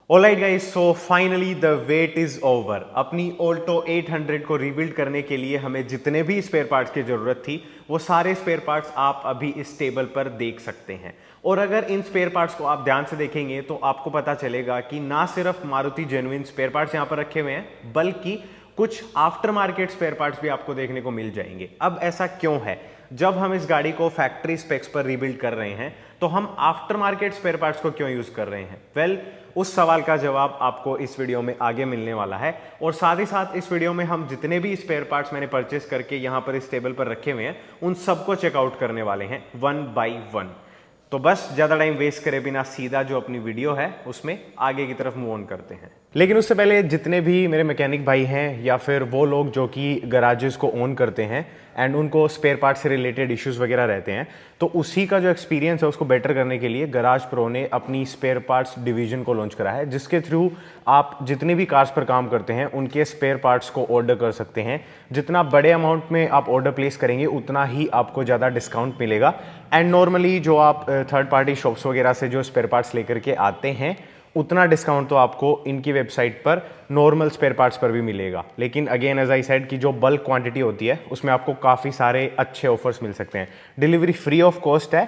Alright guys, so finally the wait is over. अपनी Alto 800 को rebuild करने के लिए हमें जितने भी स्पेयर पार्ट्स की जरूरत थी वो सारे स्पेयर पार्ट्स आप अभी इस टेबल पर देख सकते हैं। और अगर इन स्पेयर पार्ट्स को आप ध्यान से देखेंगे तो आपको पता चलेगा कि ना सिर्फ मारुति जेन्युइन स्पेयर पार्ट्स यहां पर रखे हुए हैं बल्कि कुछ आफ्टर मार्केट स्पेयर पार्ट्स भी आपको देखने को मिल जाएंगे। अब ऐसा क्यों है? जब हम इस गाड़ी को फैक्ट्री स्पेक्स पर रीबिल्ड कर रहे हैं तो हम आफ्टर मार्केट स्पेयर पार्ट्स को क्यों यूज कर रहे हैं? उस सवाल का जवाब आपको इस वीडियो में आगे मिलने वाला है। और साथ ही साथ इस वीडियो में हम जितने भी स्पेयर पार्ट्स मैंने परचेस करके यहां पर इस टेबल पर रखे हुए हैं उन सबको चेकआउट करने वाले हैं वन बाय वन। तो बस ज्यादा टाइम वेस्ट करे बिना सीधा जो अपनी वीडियो है उसमें आगे की तरफ मूव ऑन करते हैं। लेकिन उससे पहले जितने भी मेरे मैकेनिक भाई हैं या फिर वो लोग जो कि गराजेस को ओन करते हैं एंड उनको स्पेयर पार्ट से रिलेटेड इश्यूज वगैरह रहते हैं, तो उसी का जो एक्सपीरियंस है उसको बेटर करने के लिए गराज प्रो ने अपनी स्पेयर पार्ट्स डिवीजन को लॉन्च करा है, जिसके थ्रू आप जितनी भी कार्स पर काम करते हैं उनके स्पेयर पार्ट्स को ऑर्डर कर सकते हैं। जितना बड़े अमाउंट में आप ऑर्डर प्लेस करेंगे उतना ही आपको ज़्यादा डिस्काउंट मिलेगा। एंड नॉर्मली जो आप थर्ड पार्टी शॉप्स वगैरह से जो स्पेयर पार्ट्स लेकर के आते हैं उतना डिस्काउंट तो आपको इनकी वेबसाइट पर नॉर्मल स्पेयर पार्ट्स पर भी मिलेगा। लेकिन अगेन एज आई सेड कि जो बल्क क्वांटिटी होती है उसमें आपको काफ़ी सारे अच्छे ऑफर्स मिल सकते हैं। डिलीवरी फ्री ऑफ कॉस्ट है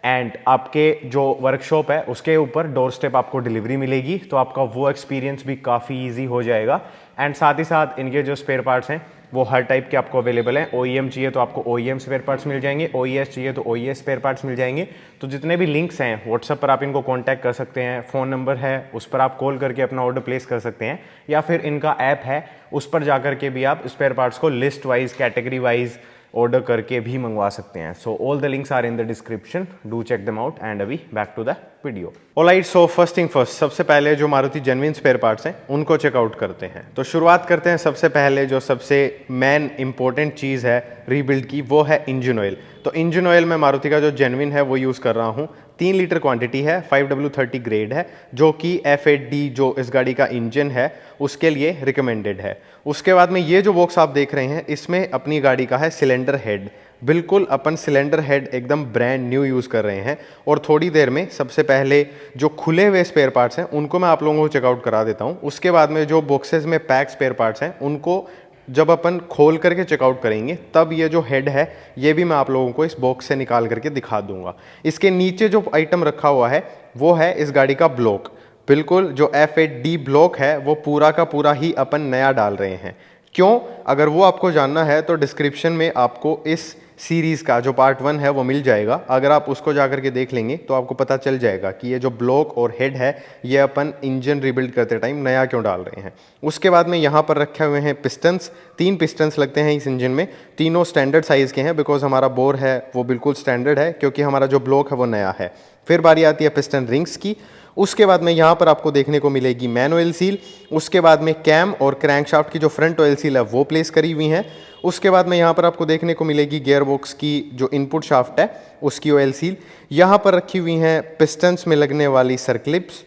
एंड आपके जो वर्कशॉप है उसके ऊपर डोर स्टेप आपको डिलीवरी मिलेगी, तो आपका वो एक्सपीरियंस भी काफ़ी ईजी हो जाएगा। एंड साथ ही साथ इनके जो स्पेयर पार्ट्स हैं वो हर टाइप के आपको अवेलेबल हैं। OEM चाहिए तो आपको OEM स्पेयर पार्ट्स मिल जाएंगे, OES चाहिए तो OES स्पेयर पार्ट्स मिल जाएंगे। तो जितने भी लिंक्स हैं व्हाट्सएप पर आप इनको कांटेक्ट कर सकते हैं, फ़ोन नंबर है उस पर आप कॉल करके अपना ऑर्डर प्लेस कर सकते हैं, या फिर इनका ऐप है उस पर जा करके भी आप स्पेयर पार्ट्स को list wise category wise order करके भी मंगवा सकते हैं। So all the links are in the description, do check them out. And अभी back to the video. Alright, so first thing first, सबसे पहले जो मारुति जेन्युइन स्पेयर पार्ट्स हैं उनको चेकआउट करते हैं। तो शुरुआत करते हैं सबसे पहले जो सबसे मेन इंपॉर्टेंट चीज़ है रीबिल्ड की, वो है इंजन ऑयल। तो इंजन ऑयल में मारुति का जो जेन्युइन है वो यूज़ कर रहा हूँ। 3 लीटर क्वांटिटी है, 5W30 ग्रेड है, जो कि F8D जो इस गाड़ी का इंजन है उसके लिए रिकमेंडेड है। उसके बाद में ये जो बॉक्स आप देख रहे हैं इसमें अपनी गाड़ी का है सिलेंडर हेड। बिल्कुल अपन सिलेंडर हेड एकदम ब्रांड न्यू यूज़ कर रहे हैं। और थोड़ी देर में सबसे पहले जो खुले हुए स्पेयर पार्ट्स हैं उनको मैं आप लोगों को चेकआउट करा देता हूँ। उसके बाद में जो बॉक्सेस में पैक स्पेयर पार्ट्स हैं उनको जब अपन खोल करके चेकआउट करेंगे तब ये जो हेड है ये भी मैं आप लोगों को इस बॉक्स से निकाल करके दिखा दूंगा। इसके नीचे जो आइटम रखा हुआ है वो है इस गाड़ी का ब्लॉक। बिल्कुल जो F8D ब्लॉक है वो पूरा का पूरा ही अपन नया डाल रहे हैं। क्यों? अगर वो आपको जानना है तो डिस्क्रिप्शन में आपको इस सीरीज़ का जो पार्ट 1 है वो मिल जाएगा। अगर आप उसको जा करके देख लेंगे तो आपको पता चल जाएगा कि ये जो ब्लॉक और हेड है ये अपन इंजन रिबिल्ड करते टाइम नया क्यों डाल रहे हैं। उसके बाद में यहाँ पर रखे हुए हैं पिस्टन्स। 3 पिस्टन्स लगते हैं इस इंजन में, तीनों स्टैंडर्ड साइज़ के हैं बिकॉज हमारा बोर है वो बिल्कुल स्टैंडर्ड है क्योंकि हमारा जो ब्लॉक है वो नया है। फिर बारी आती है पिस्टन रिंग्स की। उसके बाद में यहाँ पर आपको देखने को मिलेगी मैन ऑयल सील। उसके बाद में कैम और क्रैंकशाफ्ट की जो फ्रंट ऑयल सील है वो प्लेस करी हुई हैं। उसके बाद में यहाँ पर आपको देखने को मिलेगी गियर बॉक्स की जो इनपुट शाफ्ट है उसकी ऑयल सील। यहाँ पर रखी हुई हैं पिस्टन्स में लगने वाली सर्कलिप्स।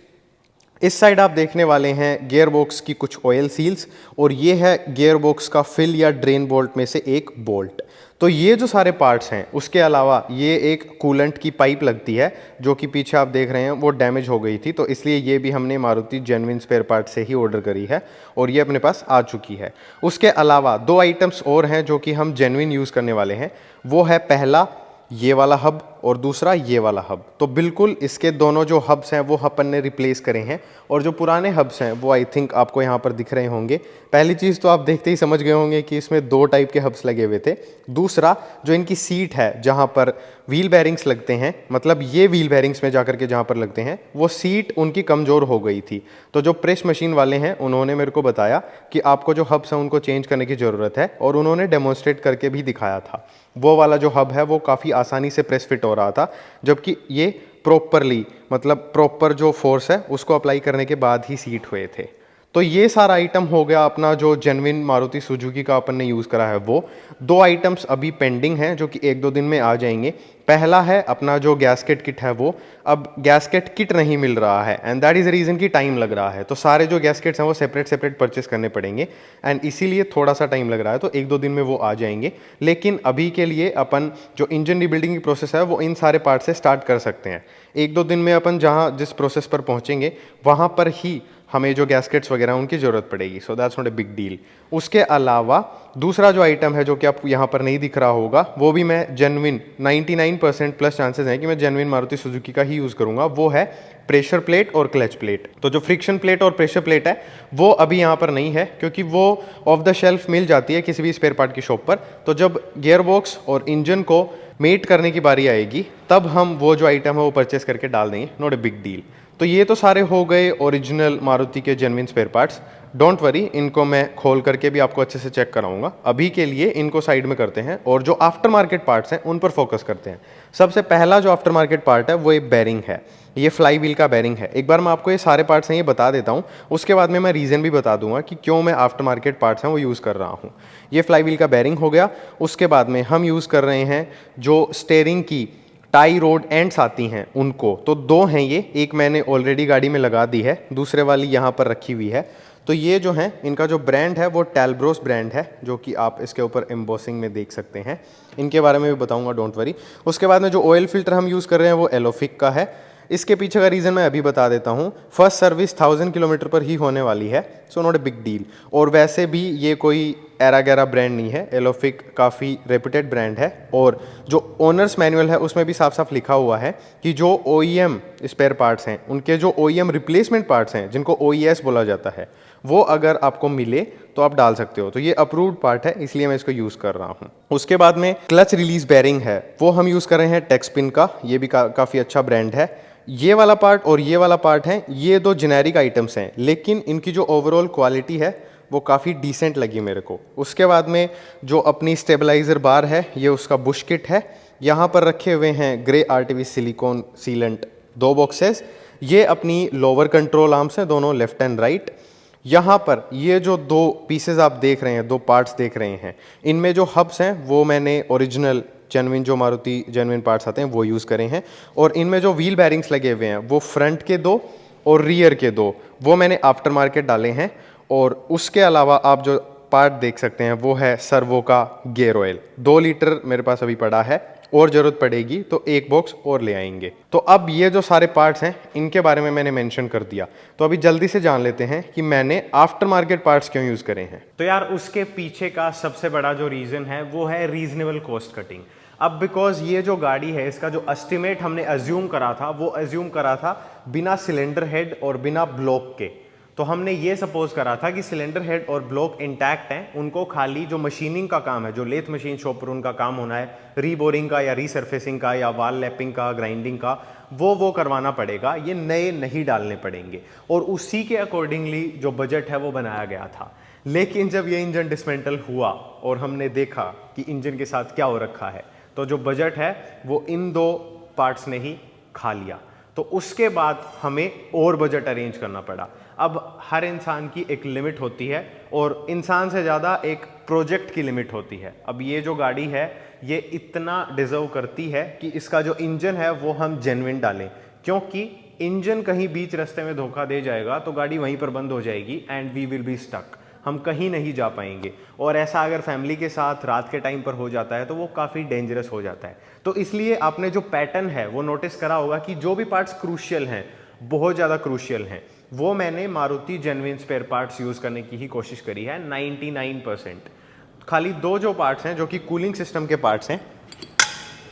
इस साइड आप देखने वाले हैं गियर बॉक्स की कुछ ऑयल सील्स, और ये है गियर बॉक्स का फिल या ड्रेन बोल्ट में से एक बोल्ट। तो ये जो सारे पार्ट्स हैं उसके अलावा ये एक कूलेंट की पाइप लगती है जो कि पीछे आप देख रहे हैं वो डैमेज हो गई थी, तो इसलिए ये भी हमने मारुति जेन्युइन स्पेयर पार्ट से ही ऑर्डर करी है और ये अपने पास आ चुकी है। उसके अलावा 2 आइटम्स और हैं जो कि हम जेन्युइन यूज़ करने वाले हैं। वो है पहला ये वाला हब और दूसरा ये वाला हब। तो बिल्कुल इसके दोनों जो हब्स हैं वो अपन ने रिप्लेस करे हैं, और जो पुराने हब्स हैं वो आई थिंक आपको यहाँ पर दिख रहे होंगे। पहली चीज़ तो आप देखते ही समझ गए होंगे कि इसमें 2 टाइप के हब्स लगे हुए थे। दूसरा जो इनकी सीट है जहाँ पर व्हील बैरिंग्स लगते हैं, मतलब ये व्हील बैरिंग्स में जाकर के जहाँ पर लगते हैं वो सीट उनकी कमज़ोर हो गई थी। तो जो प्रेस मशीन वाले हैं उन्होंने मेरे को बताया कि आपको जो हब्स हैं उनको चेंज करने की ज़रूरत है, और उन्होंने डेमोन्स्ट्रेट करके भी दिखाया था। वो वाला जो हब है वो काफ़ी आसानी से प्रेस फिट हो रहा था, जबकि ये प्रॉपरली मतलब प्रॉपर जो फोर्स है उसको अप्लाई करने के बाद ही सीट हुए थे। तो ये सारा आइटम हो गया अपना जो जेन्युइन मारुति सुजुकी का अपन ने यूज़ करा है वो। 2 आइटम्स अभी पेंडिंग हैं जो कि 1-2 दिन में आ जाएंगे। पहला है अपना जो गैस्केट किट है वो, अब गैस्केट किट नहीं मिल रहा है and that is the reason कि टाइम लग रहा है। तो सारे जो गैस्केट्स हैं वो सेपरेट परचेस करने पड़ेंगे एंड इसीलिए थोड़ा सा टाइम लग रहा है। तो 1-2 दिन में वो आ जाएंगे। लेकिन अभी के लिए अपन जो इंजन रिबिल्डिंग की प्रोसेस है वो इन सारे पार्ट से स्टार्ट कर सकते हैं। 1-2 दिन में अपन जहाँ जिस प्रोसेस पर पहुँचेंगे वहाँ पर ही हमें जो गैस्केट्स वगैरह उनकी ज़रूरत पड़ेगी, so that's not a big deal. उसके अलावा दूसरा जो आइटम है जो कि आप यहाँ पर नहीं दिख रहा होगा, वो भी मैं जेन्युइन 99% प्लस चांसेस हैं कि मैं जेन्युइन मारुति सुजुकी का ही यूज़ करूँगा, वो है प्रेशर प्लेट और क्लच प्लेट। तो जो फ्रिक्शन प्लेट और प्रेशर प्लेट है वो अभी यहाँ पर नहीं है, क्योंकि वो ऑफ द शेल्फ मिल जाती है किसी भी स्पेयर पार्ट की शॉप पर। तो जब गियर बॉक्स और इंजन को मेट करने की बारी आएगी तब हम वो जो आइटम है वो परचेस करके डाल देंगे, नॉट ए बिग डील। तो ये तो सारे हो गए ओरिजिनल मारुति के genuine spare parts. Don't worry, इनको मैं खोल करके भी आपको अच्छे से चेक कराऊंगा। अभी के लिए इनको साइड में करते हैं और जो आफ्टर मार्केट पार्ट्स हैं उन पर फोकस करते हैं। सबसे पहला जो आफ्टर मार्केट पार्ट है वो एक बैरिंग है, ये फ्लाई व्हील का बैरिंग है। एक बार मैं आपको ये सारे पार्ट्स हैं ये बता देता हूँ, उसके बाद में मैं रीज़न भी बता दूंगा कि क्यों मैं आफ्टर मार्केट पार्ट्स हैं वो यूज़ कर रहा हूँ। ये फ्लाई व्हील का बैरिंग हो गया। उसके बाद में हम यूज़ कर रहे हैं जो स्टेयरिंग की टाई रोड एंड्स आती हैं उनको, तो दो हैं ये, एक मैंने ऑलरेडी गाड़ी में लगा दी है, दूसरे वाली यहाँ पर रखी हुई है। तो ये जो है इनका जो ब्रांड है वो टेलब्रोस ब्रांड है, जो कि आप इसके ऊपर एम्बोसिंग में देख सकते हैं। इनके बारे में भी बताऊंगा, डोंट वरी। उसके बाद में जो ऑयल फिल्टर हम यूज़ कर रहे हैं वो एलोफिक का है। इसके पीछे का रीज़न मैं अभी बता देता हूँ। फर्स्ट सर्विस 1000 किलोमीटर पर ही होने वाली है, so not a big deal. और वैसे भी ये कोई एरा गैरा ब्रांड नहीं है, एलोफिक काफ़ी रेपुटेड ब्रांड है। और जो ओनर्स मैनुअल है उसमें भी साफ साफ लिखा हुआ है कि जो OEM स्पेयर पार्ट्स हैं, उनके जो OEM रिप्लेसमेंट पार्ट्स हैं जिनको OES बोला जाता है, वो अगर आपको मिले तो आप डाल सकते हो। तो ये अप्रूव्ड पार्ट है, इसलिए मैं इसको यूज़ कर रहा हूँ। उसके बाद में क्लच रिलीज बैरिंग है, वो हम यूज़ कर रहे हैं टेक्सपिन का। ये भी काफ़ी अच्छा ब्रांड है। ये वाला पार्ट और ये वाला पार्ट है, ये दो जेनेरिक आइटम्स हैं, लेकिन इनकी जो ओवरऑल क्वालिटी है वो काफ़ी डिसेंट लगी मेरे को। उसके बाद में जो अपनी स्टेबलाइजर बार है, ये उसका बुश किट है। यहाँ पर रखे हुए हैं grey RTV silicone sealant 2 boxes. ये अपनी लोअर कंट्रोल आर्म्स हैं, दोनों लेफ्ट एंड राइट। यहाँ पर ये जो 2 पीसेज आप देख रहे हैं, 2 पार्ट्स देख रहे हैं, इनमें जो हब्स हैं वो मैंने ओरिजिनल जेन्युइन जो मारुति जेन्युइन पार्ट्स आते हैं वो यूज़ करे हैं। और इनमें जो व्हील बैरिंग्स लगे हुए हैं वो फ्रंट के 2 और रियर के 2 वो मैंने आफ्टर मार्केट डाले हैं। और उसके अलावा आप जो पार्ट देख सकते हैं वो है सर्वो का गियर ऑयल। 2 लीटर मेरे पास अभी पड़ा है, और ज़रूरत पड़ेगी तो 1 बॉक्स और ले आएंगे। तो अब ये जो सारे पार्ट्स हैं इनके बारे में मैंने मेंशन कर दिया, तो अभी जल्दी से जान लेते हैं कि मैंने आफ्टर मार्केट पार्ट्स क्यों यूज़ करे हैं। तो यार उसके पीछे का सबसे बड़ा जो रीज़न है वो है रीजनेबल कॉस्ट कटिंग। अब बिकॉज ये जो गाड़ी है इसका जो एस्टिमेट हमने अज्यूम करा था वो अज्यूम करा था बिना सिलेंडर हेड और बिना ब्लॉक के। तो हमने ये सपोज करा था कि सिलेंडर हेड और ब्लॉक इंटैक्ट हैं, उनको खाली जो मशीनिंग का काम है, जो लेथ मशीन शॉप पर उनका काम होना है, रीबोरिंग का या रीसर्फेसिंग का या वाल लैपिंग का, ग्राइंडिंग का, वो करवाना पड़ेगा, ये नए नहीं डालने पड़ेंगे। और उसी के अकॉर्डिंगली जो बजट है वो बनाया गया था। लेकिन जब ये इंजन डिसमेंटल हुआ और हमने देखा कि इंजन के साथ क्या हो रखा है, तो जो बजट है वो इन 2 पार्ट्स ने ही खा लिया। तो उसके बाद हमें और बजट अरेंज करना पड़ा। अब हर इंसान की एक लिमिट होती है और इंसान से ज़्यादा एक प्रोजेक्ट की लिमिट होती है। अब ये जो गाड़ी है ये इतना डिज़र्व करती है कि इसका जो इंजन है वो हम जेन्युइन डालें, क्योंकि इंजन कहीं बीच रास्ते में धोखा दे जाएगा तो गाड़ी वहीं पर बंद हो जाएगी and we will be stuck, हम कहीं नहीं जा पाएंगे। और ऐसा अगर फैमिली के साथ रात के टाइम पर हो जाता है तो वो काफ़ी डेंजरस हो जाता है। तो इसलिए आपने जो पैटर्न है वो नोटिस करा होगा कि जो भी पार्ट्स क्रूशियल हैं, बहुत ज़्यादा क्रूशियल हैं, वो मैंने Maruti genuine spare parts use करने की ही कोशिश करी है 99%। खाली 2 जो पार्ट्स हैं जो कि कूलिंग सिस्टम के पार्ट्स हैं,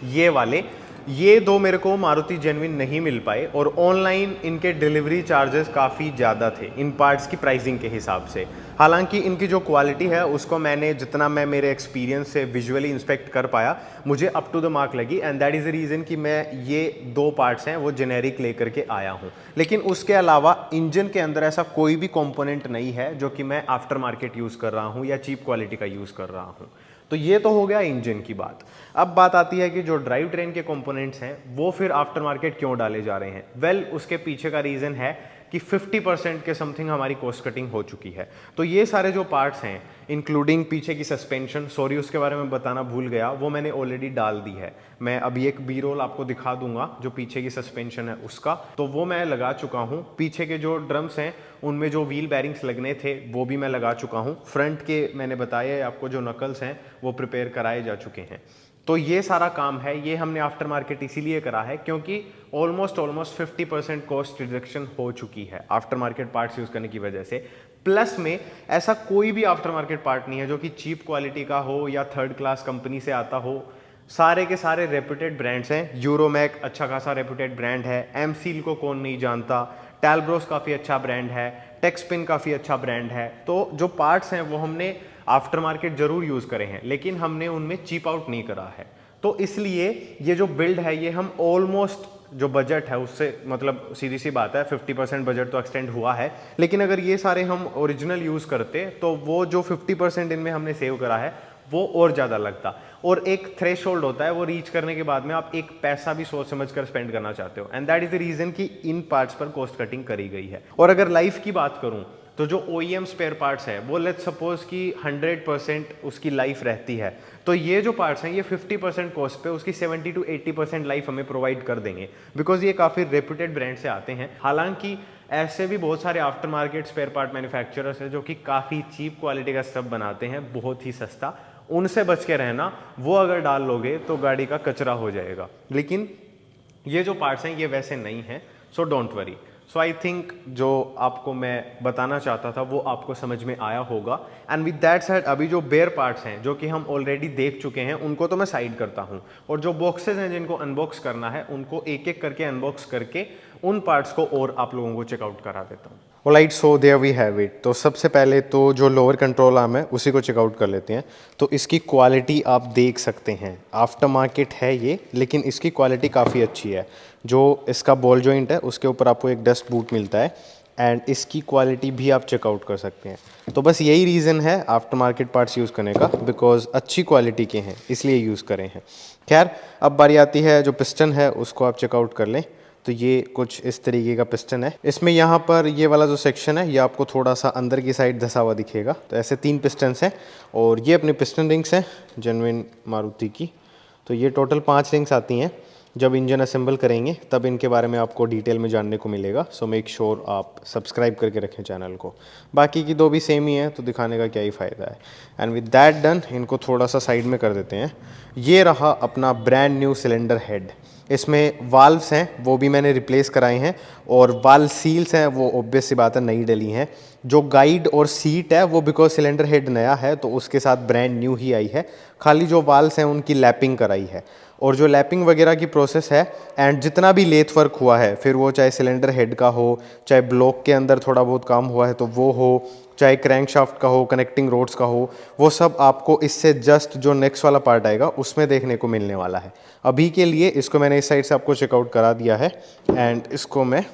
ये वाले, ये 2 मेरे को मारुति जेन्युइन नहीं मिल पाए और ऑनलाइन इनके डिलीवरी चार्जेस काफ़ी ज़्यादा थे इन पार्ट्स की प्राइसिंग के हिसाब से। हालांकि इनकी जो क्वालिटी है उसको मैंने जितना मैं मेरे एक्सपीरियंस से विजुअली इंस्पेक्ट कर पाया, मुझे अप टू द मार्क लगी and that is the reason कि मैं ये 2 पार्ट्स हैं वो जेनेरिक लेकर के आया हूँ। लेकिन उसके अलावा इंजन के अंदर ऐसा कोई भी कंपोनेंट नहीं है जो कि मैं आफ्टर मार्केट यूज़ कर रहा हूँ या चीप क्वालिटी का यूज़ कर रहा हूँ। तो ये तो हो गया इंजन की बात। अब बात आती है कि जो ड्राइव ट्रेन के कंपोनेंट्स हैं वो फिर आफ्टर मार्केट क्यों डाले जा रहे हैं। वेल, उसके पीछे का रीज़न है कि 50% के समथिंग हमारी कॉस्ट कटिंग हो चुकी है। तो ये सारे जो पार्ट्स हैं इंक्लूडिंग पीछे की सस्पेंशन, सॉरी उसके बारे में बताना भूल गया, वो मैंने ऑलरेडी डाल दी है। मैं अभी एक बी रोल आपको दिखा दूंगा जो पीछे की सस्पेंशन है उसका, तो वो मैं लगा चुका हूँ। पीछे के जो ड्रम्स हैं उनमें जो व्हील बैरिंग्स लगने थे वो भी मैं लगा चुका हूँ। फ्रंट के मैंने बताया आपको जो नकल्स हैं वो प्रिपेयर कराए जा चुके हैं। तो ये सारा काम है, ये हमने आफ्टर मार्केट इसीलिए करा है क्योंकि ऑलमोस्ट 50% कॉस्ट रिडक्शन हो चुकी है आफ्टर मार्केट पार्ट्स यूज़ करने की वजह से। प्लस में ऐसा कोई भी आफ्टर मार्केट पार्ट नहीं है जो कि चीप क्वालिटी का हो या थर्ड क्लास कंपनी से आता हो। सारे के सारे रेप्यूटेड ब्रांड्स हैं। यूरोमैक अच्छा खासा रेप्यूटेड ब्रांड है, एम सील को कौन नहीं जानता, टैलब्रोस काफ़ी अच्छा ब्रांड है, टेक्सपिन काफ़ी अच्छा ब्रांड है। तो जो पार्ट्स हैं वो हमने आफ्टर मार्केट जरूर यूज़ करे हैं, लेकिन हमने उनमें चीप आउट नहीं करा है। तो इसलिए ये जो बिल्ड है ये हम ऑलमोस्ट जो बजट है उससे, मतलब सीधी सी बात है 50% बजट तो एक्सटेंड हुआ है, लेकिन अगर ये सारे हम ओरिजिनल यूज़ करते तो वो जो 50% इनमें हमने सेव करा है वो और ज़्यादा लगता। और एक थ्रेशोल्ड होता है, वो रीच करने के बाद में आप एक पैसा भी सोच समझ कर स्पेंड करना चाहते हो, and that is the reason कि इन पार्ट्स पर कॉस्ट कटिंग करी गई है। और अगर लाइफ की बात करूं तो जो OEM स्पेयर पार्ट्स है वो लेट्स सपोज कि 100% उसकी लाइफ रहती है, तो ये जो पार्ट्स हैं ये 50% कॉस्ट पे उसकी 70 to 80% लाइफ हमें प्रोवाइड कर देंगे, बिकॉज ये काफ़ी रेप्यूटेड ब्रांड से आते हैं। हालांकि ऐसे भी बहुत सारे after market spare part manufacturers हैं जो कि काफ़ी चीप क्वालिटी का स्टफ बनाते हैं, बहुत ही सस्ता। उनसे बच के रहना, वो अगर डाल लोगे तो गाड़ी का कचरा हो जाएगा। लेकिन ये जो पार्ट्स हैं ये वैसे नहीं हैं, so don't worry. So I think जो आपको मैं बताना चाहता था वो आपको समझ में आया होगा। एंड विद दैट सेड, अभी जो बेयर पार्ट्स हैं जो कि हम ऑलरेडी देख चुके हैं उनको तो मैं साइड करता हूं, और जो बॉक्सेस हैं जिनको अनबॉक्स करना है उनको एक एक करके अनबॉक्स करके उन पार्ट्स को और आप लोगों को चेकआउट करा देता हूँ। Alright, so there we have it. तो सबसे पहले तो जो लोअर कंट्रोल आर्म है उसी को चेकआउट कर लेते हैं। तो इसकी क्वालिटी आप देख सकते हैं, आफ्टर मार्केट है ये, लेकिन इसकी क्वालिटी काफ़ी अच्छी है। जो इसका बॉल जॉइंट है उसके ऊपर आपको एक डस्ट बूट मिलता है, एंड इसकी क्वालिटी भी आप चेकआउट कर सकते हैं। तो बस यही रीज़न है आफ्टर मार्केट पार्ट्स यूज़ करने का, बिकॉज अच्छी क्वालिटी के हैं इसलिए यूज़ करें हैं। खैर, अब बारी आती है जो पिस्टन है उसको आप चेकआउट कर लें। तो ये कुछ इस तरीके का पिस्टन है। इसमें यहाँ पर ये वाला जो सेक्शन है ये आपको थोड़ा सा अंदर की साइड धसा हुआ दिखेगा। तो ऐसे 3 पिस्टन्स हैं, और ये अपनी पिस्टन रिंग्स हैं जेन्युइन मारुति की। तो ये टोटल 5 रिंग्स आती हैं। जब इंजन असेंबल करेंगे तब इनके बारे में आपको डिटेल में जानने को मिलेगा। सो मेक श्योर आप सब्सक्राइब करके रखें चैनल को। बाकी की 2 भी सेम ही है तो दिखाने का क्या ही फ़ायदा है। एंड विद दैट डन, इनको थोड़ा सा साइड में कर देते हैं। ये रहा अपना ब्रांड न्यू सिलेंडर हेड। इसमें वाल्व्स हैं वो भी मैंने रिप्लेस कराए हैं, और वाल्व सील्स हैं वो ऑब्वियस सी बात है नई डली हैं। जो गाइड और सीट है वो बिकॉज सिलेंडर हेड नया है तो उसके साथ ब्रांड न्यू ही आई है। खाली जो वाल्व्स हैं उनकी लैपिंग कराई है, और जो लैपिंग वगैरह की प्रोसेस है एंड जितना भी लेथ वर्क हुआ है, फिर वो चाहे सिलेंडर हेड का हो, चाहे ब्लॉक के अंदर थोड़ा बहुत काम हुआ है तो वो हो, चाहे क्रैंकशाफ्ट का हो, कनेक्टिंग रोड्स का हो, वो सब आपको इससे जस्ट जो नेक्स्ट वाला पार्ट आएगा उसमें देखने को मिलने वाला है। अभी के लिए इसको मैंने इस साइड से आपको चेकआउट करा दिया है, एंड इसको मैं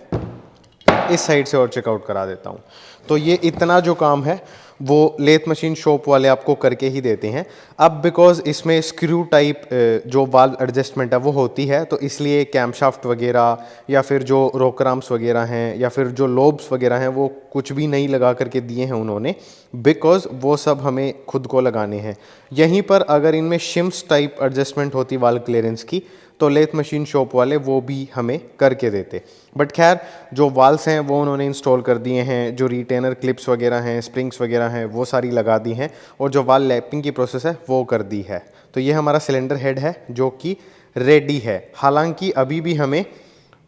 इस साइड से और चेकआउट करा देता हूँ। तो ये इतना जो काम है वो लेथ मशीन शॉप वाले आपको करके ही देते हैं। अब बिकॉज इसमें स्क्रू टाइप जो वाल्व एडजस्टमेंट है वो होती है, तो इसलिए कैमशाफ्ट वगैरह या फिर जो रोकर आर्म्स वगैरह हैं या फिर जो लोब्स वगैरह हैं वो कुछ भी नहीं लगा करके दिए हैं उन्होंने, बिकॉज वो सब हमें खुद को लगाने हैं। यहीं पर अगर इनमें शिम्स टाइप एडजस्टमेंट होती वाल्व क्लियरेंस की तो लेथ मशीन शॉप वाले वो भी हमें करके देते। बट खैर, जो वाल्व्स हैं वो उन्होंने इंस्टॉल कर दिए हैं, जो रिटेनर क्लिप्स वगैरह हैं, स्प्रिंग्स वगैरह हैं वो सारी लगा दी हैं, और जो वाल्व लैपिंग की प्रोसेस है वो कर दी है। तो ये हमारा सिलेंडर हेड है जो कि रेडी है। हालांकि अभी भी हमें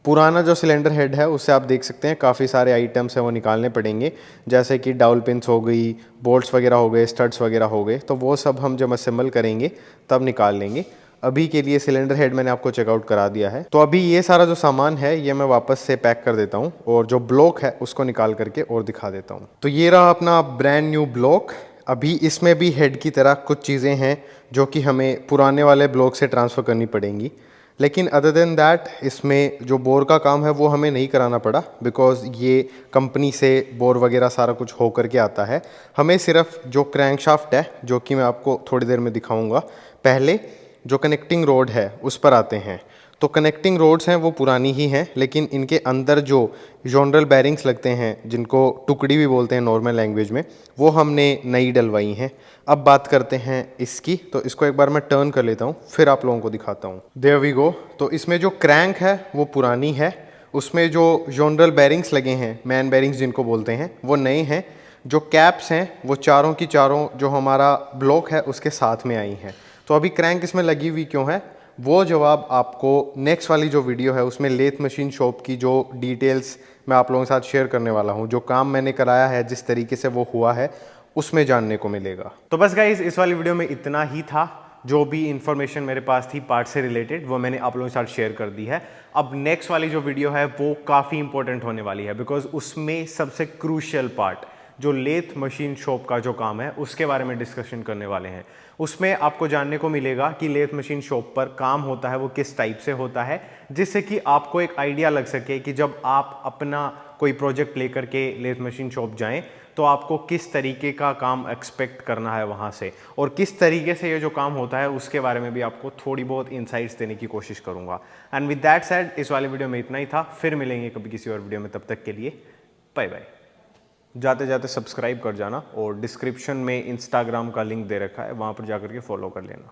पुराना जो सिलेंडर हेड है उससे आप देख सकते हैं काफ़ी सारे आइटम्स हैं वो निकालने पड़ेंगे, जैसे कि डाउल पिन्स हो गई, बोल्ट्स वगैरह हो गए, स्टड्स वगैरह हो गए। तो वो सब हम जब असेंबल करेंगे तब निकाल लेंगे। अभी के लिए सिलेंडर हेड मैंने आपको चेकआउट करा दिया है। तो अभी ये सारा जो सामान है ये मैं वापस से पैक कर देता हूँ, और जो ब्लॉक है उसको निकाल करके और दिखा देता हूँ। तो ये रहा अपना ब्रांड न्यू ब्लॉक। अभी इसमें भी हेड की तरह कुछ चीज़ें हैं जो कि हमें पुराने वाले ब्लॉक से ट्रांसफ़र करनी पड़ेंगी, लेकिन अदर देन दैट इसमें जो बोर का काम है वो हमें नहीं कराना पड़ा, बिकॉज ये कंपनी से बोर वगैरह सारा कुछ हो करके आता है। हमें सिर्फ जो क्रैंकशाफ्ट है, जो कि मैं आपको थोड़ी देर में दिखाऊंगा, पहले जो कनेक्टिंग रोड है उस पर आते हैं। तो कनेक्टिंग रोड्स हैं वो पुरानी ही हैं, लेकिन इनके अंदर जो जॉनरल बैरिंग्स लगते हैं, जिनको टुकड़ी भी बोलते हैं नॉर्मल लैंग्वेज में, वो हमने नई डलवाई हैं। अब बात करते हैं इसकी। तो इसको एक बार मैं टर्न कर लेता हूँ, फिर आप लोगों को दिखाता हूँ। There we go. तो इसमें जो क्रैंक है वो पुरानी है, उसमें जो जॉनरल बैरिंग्स लगे हैं, मैन बैरिंग्स जिनको बोलते हैं, वो नए हैं। जो कैप्स हैं वो चारों की चारों जो हमारा ब्लॉक है उसके साथ में आई हैं। तो अभी क्रैंक इसमें लगी हुई क्यों है, वो जवाब आपको नेक्स्ट वाली जो वीडियो है उसमें लेथ मशीन शॉप की जो डिटेल्स मैं आप लोगों के साथ शेयर करने वाला हूँ, जो काम मैंने कराया है, जिस तरीके से वो हुआ है, उसमें जानने को मिलेगा। तो बस गाइज इस वाली वीडियो में इतना ही था। जो भी इंफॉर्मेशन मेरे पास थी पार्ट से रिलेटेड वो मैंने आप लोगों के साथ शेयर कर दी है। अब नेक्स्ट वाली जो वीडियो है वो काफ़ी इंपॉर्टेंट होने वाली है, बिकॉज उसमें सबसे क्रूशियल पार्ट जो लेथ मशीन शॉप का जो काम है उसके बारे में डिस्कशन करने वाले हैं। उसमें आपको जानने को मिलेगा कि लेथ मशीन शॉप पर काम होता है वो किस टाइप से होता है, जिससे कि आपको एक आइडिया लग सके कि जब आप अपना कोई प्रोजेक्ट लेकर के लेथ मशीन शॉप जाएं तो आपको किस तरीके का काम एक्सपेक्ट करना है वहाँ से, और किस तरीके से ये जो काम होता है उसके बारे में भी आपको थोड़ी बहुत इंसाइट्स देने की कोशिश करूँगा। एंड विद दैट सेड इस वाले वीडियो में इतना ही था। फिर मिलेंगे कभी किसी और वीडियो में, तब तक के लिए बाय बाय। जाते जाते सब्सक्राइब कर जाना और डिस्क्रिप्शन में इंस्टाग्राम का लिंक दे रखा है, वहाँ पर जाकर के फॉलो कर लेना।